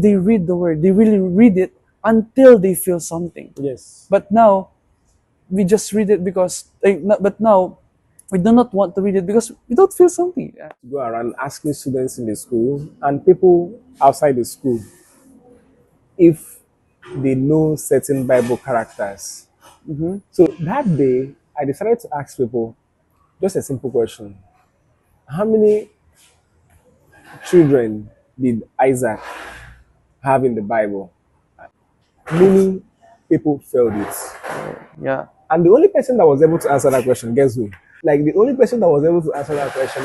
they read the word, they really read it until they feel something. Yes. But now, we just read it because, but now, we do not want to read it because we don't feel something. Yeah. Go around asking students in the school and people outside the school if they know certain Bible characters. Mm-hmm. So that day, I decided to ask people just a simple question: how many children did Isaac have in the Bible? Many people failed it. Yeah. And the only person that was able to answer that question, guess who? Like the only person that was able to answer that question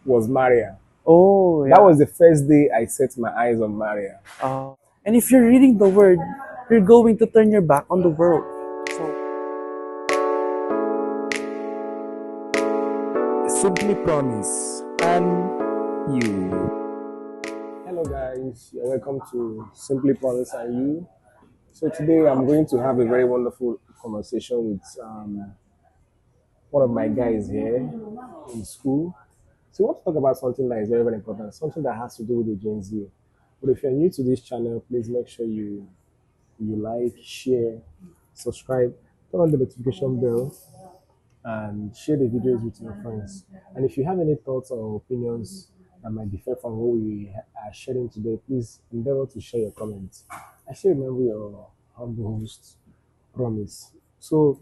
was Maria. Oh, That yeah. was the first day I set my eyes on Maria. And if you're reading the word, you're going to turn your back on the world. So, Simply promise and you. Hello guys, you're welcome to Simply Promise and You. So today I'm going to have a very wonderful conversation with one of my guys here in school. So we want to talk about something that is very, very important, something that has to do with the Gen Z. But if you're new to this channel, please make sure you like, share, subscribe, turn on the notification bell, and share the videos with your friends. And if you have any thoughts or opinions that might differ from what we are sharing today, please endeavor to share your comments. I still remember your humble host, Promise. So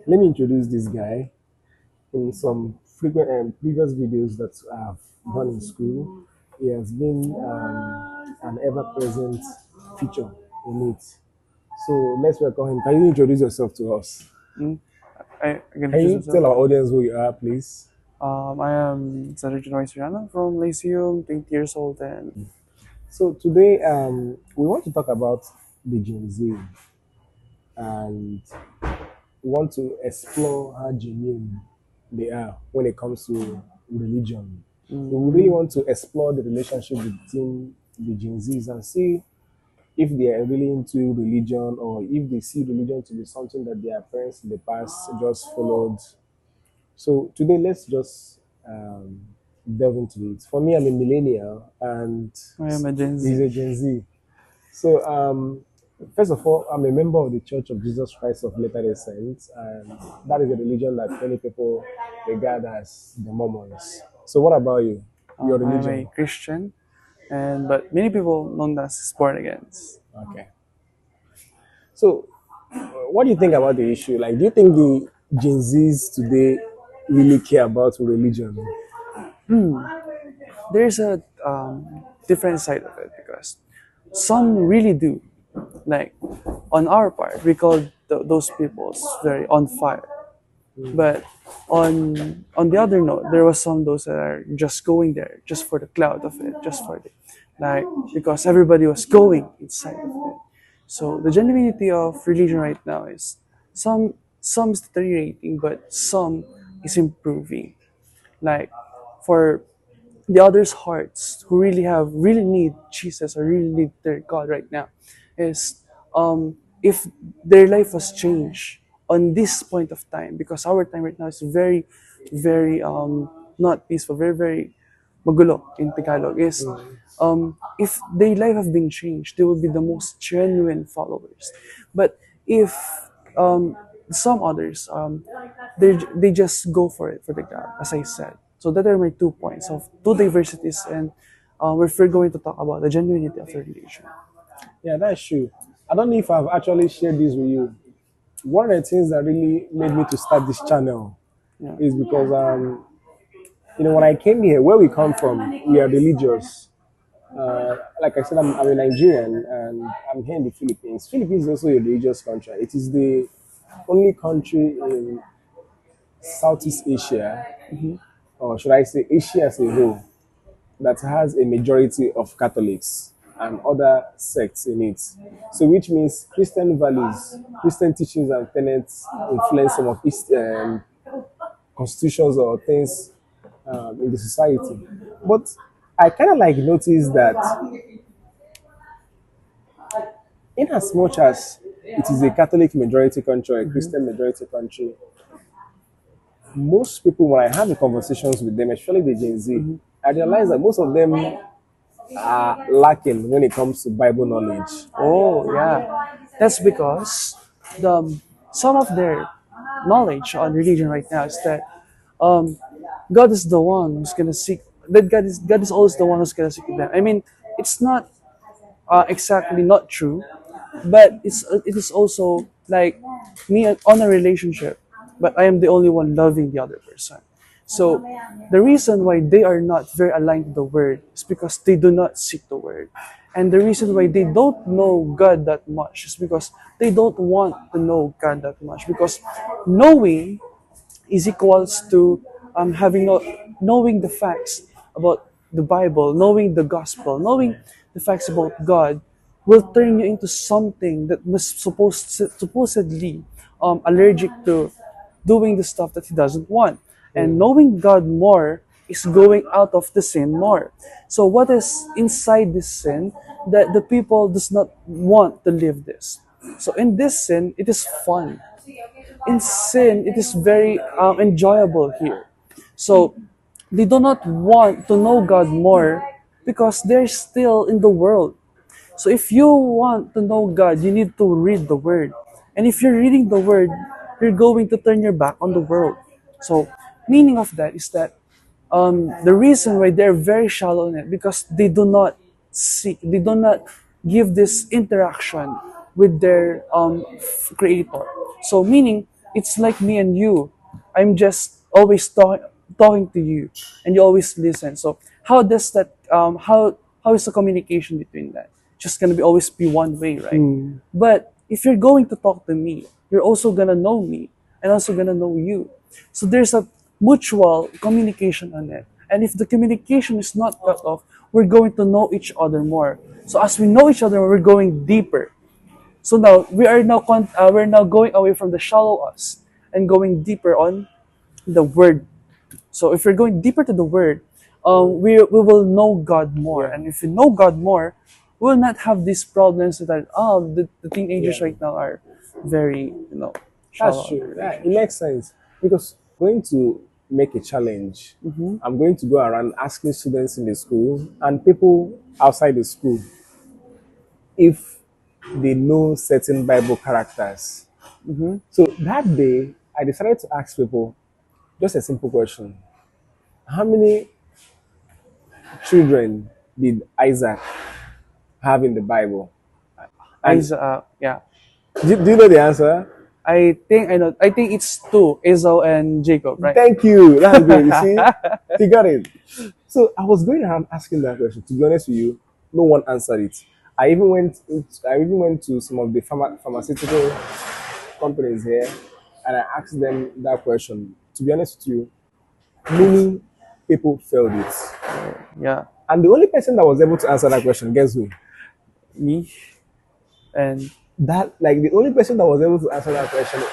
let me introduce this guy. In some frequent previous videos that I've done in school, he has been an ever-present feature in it. So let's welcome him. Can you introduce yourself to us? I can Can introduce you myself. tell our audience who you are, please? I am CJ Soriano from Lyceum, 20 years old, and So today we want to talk about the Gen Z and we want to explore how genuine they are when it comes to religion. We really want to explore the relationship between the Gen Zs and see if they are really into religion or if they see religion to be something that their parents in the past just followed. So today, let's just delve into it. For me, I'm a millennial and I am a Gen he's Z. a Gen Z. So first of all, I'm a member of the Church of Jesus Christ of Latter-day Saints, and that is a religion that many people regard as the Mormons. So what about you? Your I am a religion? Christian, and but many people known as born again. Okay. So what do you think about the issue? Like, do you think the Gen Zs today really care about religion? There's a different side of it because some really do. Like on our part, we call those peoples very on fire. But on the other note, there was some those that are just going there just for the cloud of it, just for the like because everybody was going inside of it. So the genuinity of religion right now is some is deteriorating, but some is improving. Like for the others' hearts who really need Jesus or really need their God right now is if their life was changed on this point of time because our time right now is very not peaceful, very magulo in Tagalog is if their life have been changed, they will be the most genuine followers. But if some others they just go for it for the God, as I said. So that are my 2 points of two diversities, and if we're going to talk about the genuinity of the religion. Yeah, that's true. I don't know if I've actually shared this with you. One of the things that really made me to start this channel Yeah. is because when I came here, where we come from, we are religious. Like I said, I'm a Nigerian and I'm here in the Philippines. Philippines is also a religious country. It is the only country in Southeast Asia, or should I say Asia as a whole, that has a majority of Catholics and other sects in it. So, which means Christian values, Christian teachings and tenets influence some of its constitutions or things in the society. But I kind of like notice that in as much as it is a Catholic majority country or a Christian majority country, most people, when I have the conversations with them, especially the Gen Z, I realize that most of them are lacking when it comes to Bible knowledge? Oh, yeah. That's because the some of their knowledge on religion right now is that um, God is the one who's gonna seek. That God is always the one who's gonna seek them. I mean, it's not exactly not true, but it is also like me on a relationship, but I am the only one loving the other person. So the reason why they are not very aligned to the word is because they do not seek the word. And the reason why they don't know God that much is because they don't want to know God that much. Because knowing is equals to knowing the facts about the Bible, knowing the gospel, knowing the facts about God will turn you into something that was supposedly allergic to doing the stuff that he doesn't want. And knowing God more is going out of the sin more. So what is inside this sin that the people does not want to live this? So in this sin, it is fun. In sin, it is very enjoyable here. So they do not want to know God more because they're still in the world. So if you want to know God, you need to read the Word. And if you're reading the Word, you're going to turn your back on the world. So meaning of that is that the reason why they're very shallow in it because they do not give this interaction with their creator. So meaning it's like me and you. I'm just always talking to you, and you always listen. So how does that? How is the communication between that? Just gonna be always be one way, right? But if you're going to talk to me, you're also gonna know me, and also gonna know you. So there's a mutual communication on it. And if the communication is not cut off, we're going to know each other more. So as we know each other, we're going deeper. So now we're now going away from the shallow us and going deeper on the word. So if we're going deeper to the word, we will know God more. Yeah. And if we know God more, we will not have these problems that the teenagers Yeah. right now are very That's shallow in their true. Yeah, it relationship. makes sense because going to make a challenge. I'm going to go around asking students in the school and people outside the school if they know certain Bible characters. So that day, I decided to ask people just a simple question: how many children did Isaac have in the Bible? And Yeah. do you know the answer? I think I know. I think it's two, Esau and Jacob, right? Thank you. That's great. You see, he got it. So I was going around asking that question. To be honest with you, no one answered it. I even went to some of the pharmaceutical companies here, and I asked them that question. To be honest with you, many people failed it. Yeah, And the only person that was able to answer that question, guess who? me and The only person that was able to answer that question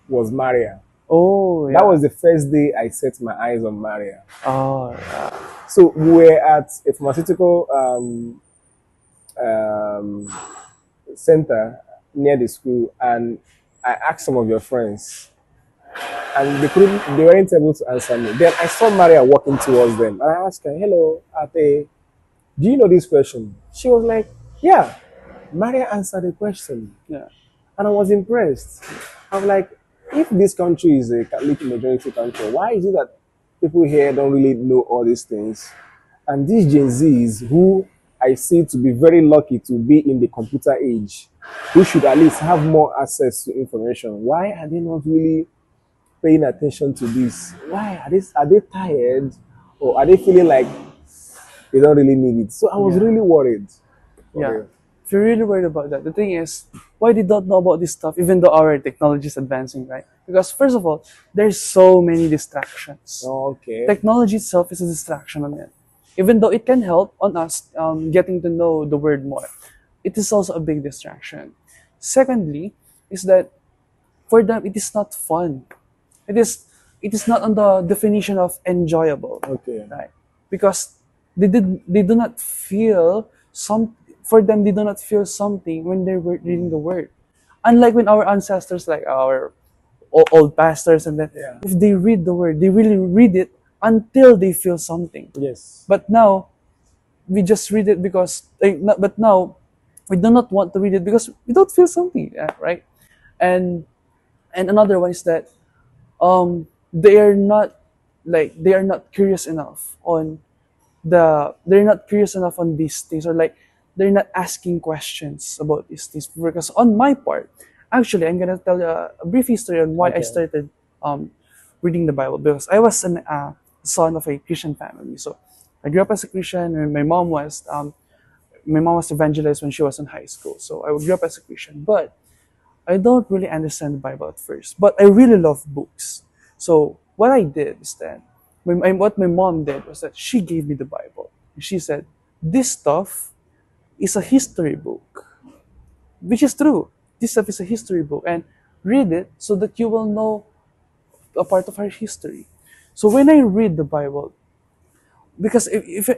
was Maria. oh That yeah, was the first day I set my eyes on Maria. oh yeah, So we were at a pharmaceutical um, center near the school, and I asked some of your friends, and they weren't able to answer me. Then I saw Maria walking towards them, and I asked her, "Hello, Ate, do you know this question?" She was like, "Yeah." Maria answered the question, yeah, and I was impressed. I'm like, if this country is a Catholic majority country, why is it that people here don't really know all these things? And these Gen Zs, who I see to be very lucky to be in the computer age, who should at least have more access to information, why are they not really paying attention to this? Why are they tired, or are they feeling like they don't really need it? So I was yeah, really worried. For yeah. real. If you're really worried about that, the thing is, why they don't know about this stuff, even though our technology is advancing, right? Because first of all, there's so many distractions. Okay. Technology itself is a distraction on it. Even though it can help on us getting to know the word more, it is also a big distraction. Secondly, is that for them it is not fun. It is it is not on the definition of enjoyable, Okay. right? Because they do not feel some for them they do not feel something when they're reading the word. Unlike when our ancestors, like our old pastors, and then Yeah. if they read the word, they really read it until they feel something. Yes. But now we just read it because, but now we do not want to read it because we don't feel something, right? And another one is that they are not, they are not curious enough on they're not curious enough on these things, or like they're not asking questions about these things. Because on my part, actually, I'm gonna tell you a brief history on why I Okay. started reading the Bible. Because I was an son of a Christian family, so I grew up as a Christian, and my mom was evangelized when she was in high school, so I grew up as a Christian. But I don't really understand the Bible at first, but I really love books. So what I did is that, what my mom did was that she gave me the Bible. She said, "This stuff is a history book," which is true. This stuff is a history book, and read it so that you will know a part of our history. So when I read the Bible, because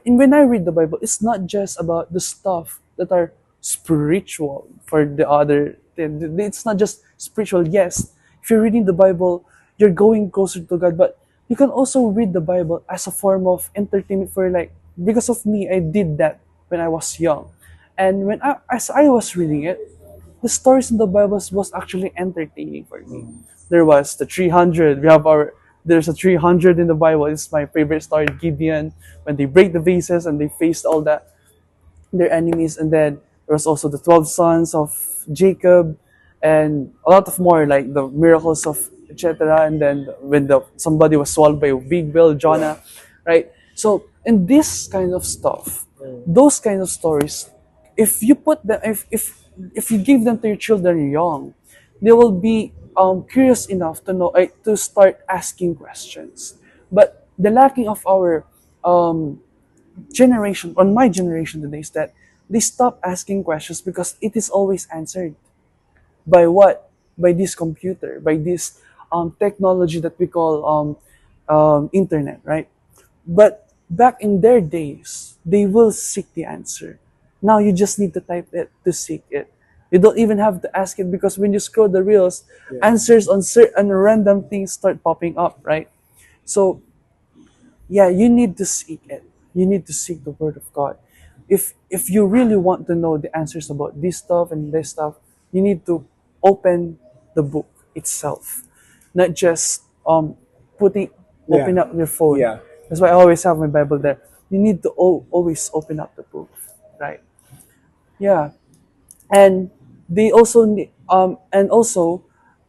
when I read the Bible, it's not just about the stuff that are spiritual for the other. It's not just spiritual. Yes, if you're reading the Bible, you're going closer to God, but you can also read the Bible as a form of entertainment for, like, because of me, I did that when I was young. And as I was reading it, the stories in the Bible was actually entertaining for me. There was the 300. There's a 300 in the Bible. It's my favorite story, Gideon, when they break the vases and they faced all their enemies. And then there was also the 12 sons of Jacob, and a lot of more, like the miracles of etc. And then when somebody was swallowed by a big whale, Jonah, right? So in this kind of stuff, those kind of stories, if you put them, if you give them to your children young, they will be curious enough to know, to start asking questions. But the lacking of our generation, on my generation today, is that they stop asking questions because it is always answered by what? By this computer, by this technology that we call internet, right? But back in their days, they will seek the answer. Now you just need to type it to seek it. You don't even have to ask it, because when you scroll the reels, Yeah. answers on certain random things start popping up, right? So yeah, you need to seek it. You need to seek the word of God. If you really want to know the answers about this stuff and this stuff, you need to open the book itself, not just putting Yeah. open up your phone. Yeah. That's why I always have my Bible there. You need to always open up the book, right? Yeah. And they also need, and also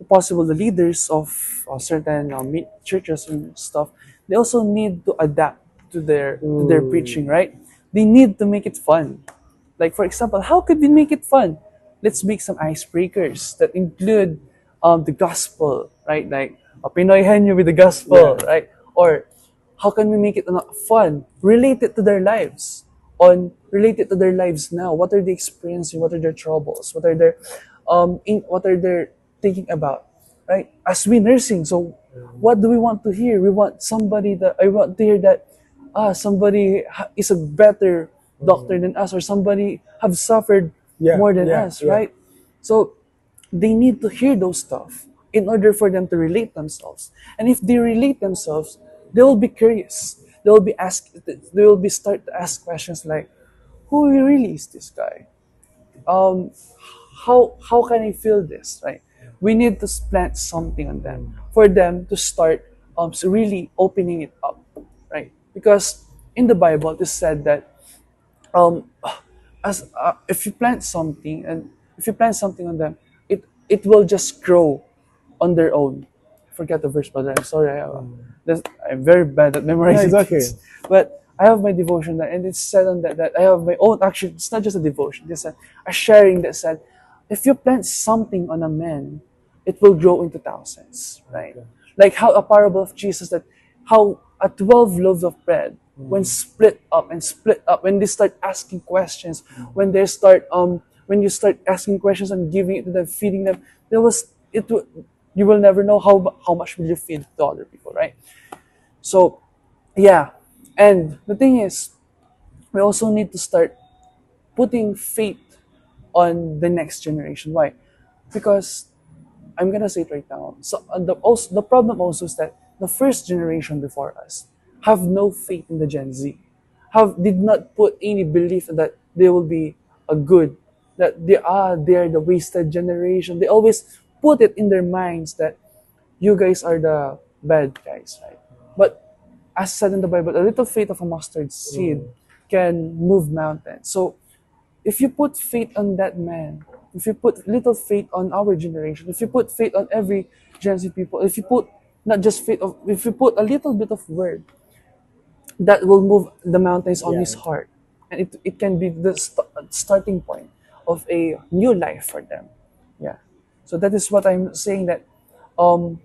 possible the leaders of certain churches and stuff, they also need to adapt to their preaching, right? They need to make it fun. Like, for example, how could we make it fun? Let's make some icebreakers that include the gospel, right? Like, Pinoy Henyo with the gospel, Yeah. right? Or how can we make it fun? Relate it to their lives. Relate it to their lives now. What are they experiencing? What are their troubles? What are they thinking about? Right? As we nursing, so what do we want to hear? We want somebody that I want to hear that somebody is a better doctor than us, or somebody have suffered Yeah. more than Yeah. us, Yeah. right? So they need to hear those stuff in order for them to relate themselves. And if they relate themselves, they will be curious. They will be start to ask questions like, who really is this guy? Um, how can I feel this? Right? We need to plant something on them for them to start really opening it up, right? Because in the Bible it is said that um, as if you plant something on them, it will just grow on their own. I forget the verse, brother. I'm sorry. I'm very bad at Yeah, it's memorizing okay. things. But I have my devotion there, and it's said on that I have my own. Actually, it's not just a devotion. It's a sharing that said, if you plant something on a man, it will grow into thousands, right? Like how a parable of Jesus, that how a 12 loaves of bread, when split up and split up, when they start asking questions, when you start asking questions and giving it to them, feeding them, there was it will you will never know how much will you feed to other people, right? So yeah, and the thing is, we also need to start putting faith on the next generation. Why? Because I'm gonna say it right now. So the problem also is that the first generation before us have no faith in the Gen Z. did not put any belief that they will be a good, that they're the wasted generation. They always put it in their minds that you guys are the bad guys, right? But as said in the Bible, a little faith of a mustard seed can move mountains. So if you put faith on that man, if you put little faith on our generation, if you put faith on every Gen Z people, if you put not just faith of, if you put a little bit of word, that will move the mountains on his Yeah. heart, and it can be the starting point of a new life for them. Yeah. So that is what I'm saying, that um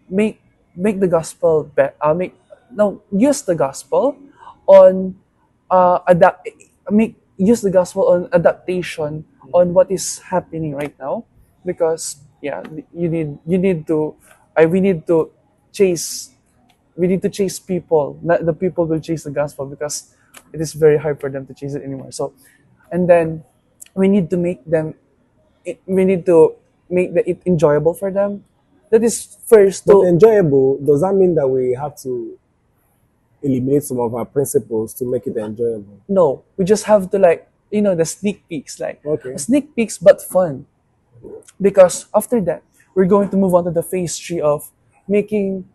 make make the gospel make no use the gospel on adapt make use the gospel on adaptation on what is happening right now, because yeah, you need to we need to chase people. Not the people will chase the gospel, because it is very hard for them to chase it anymore. So, and then we need to make them we need to make it enjoyable for them. That is first But to enjoyable, does that mean that we have to eliminate some of our principles to make it enjoyable? no, we just have to, like, the sneak peeks, like Okay. sneak peeks but fun, because after that we're going to move on to the phase 3 of making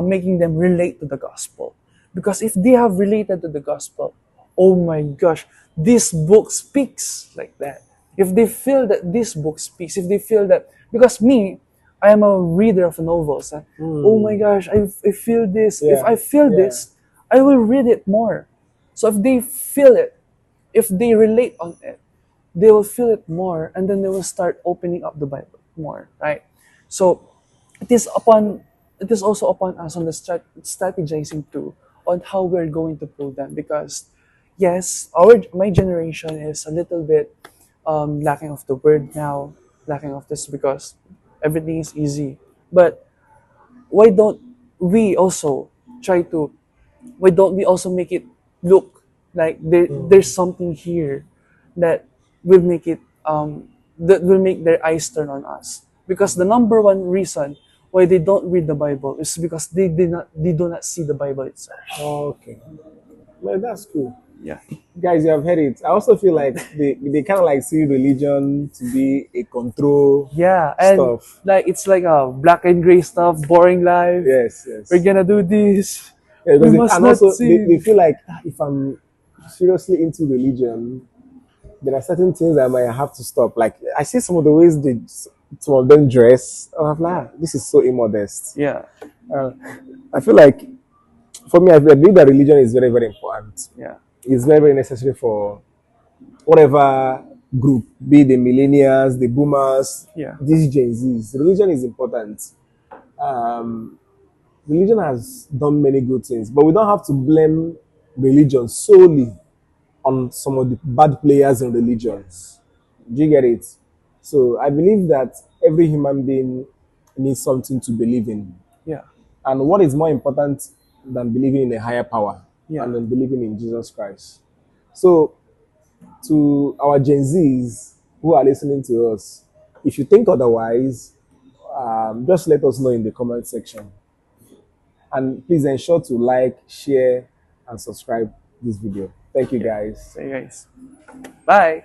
making them relate to the gospel, because if they have related to the gospel, oh my gosh, this book speaks like that. If they feel that this book speaks, if they feel that, because me, I am a reader of novels, oh my gosh, I feel this. If Yeah. I feel Yeah. this, I will read it more. So if they feel it, if they relate on it, they will feel it more, and then they will start opening up the Bible more, right? So it is upon it is also upon us on the strategizing too on how we're going to prove them, because yes, my generation is a little bit lacking of the word now, lacking of this, because everything is easy. But why don't we also try to why don't we also make it look like there's something here that will make it that will make their eyes turn on us, because the number one reason why they don't read the Bible is because they do not see the Bible itself. Okay. Well, that's cool. Yeah. Guys, you have heard it. I also feel like they kind of like see religion to be a control Yeah, and stuff. like it's like a black and gray stuff, boring life. Yes, We're yes. gonna do this. Yeah, We because must and not also they sin. feel like, if I'm seriously into religion, there are certain things I might have to stop. Like I see some of the ways some of them dress. Oh, I'm like, this is so immodest. Yeah, Uh, I feel like for me, I believe that religion is very, very important. yeah, It's very, very necessary for whatever group, be it the millennials, the boomers, yeah, these Gen Zs. Religion is important. Um, Religion has done many good things, but we don't have to blame religion solely on some of the bad players in religions. Do you get it? So I believe that every human being needs something to believe in. yeah, And what is more important than believing in a higher power yeah, and then believing in Jesus Christ? So, to our Gen Zs who are listening to us, if you think otherwise, just let us know in the comment section. And please ensure to like, share, and subscribe this video. Thank you, yeah. guys. So, guys, bye.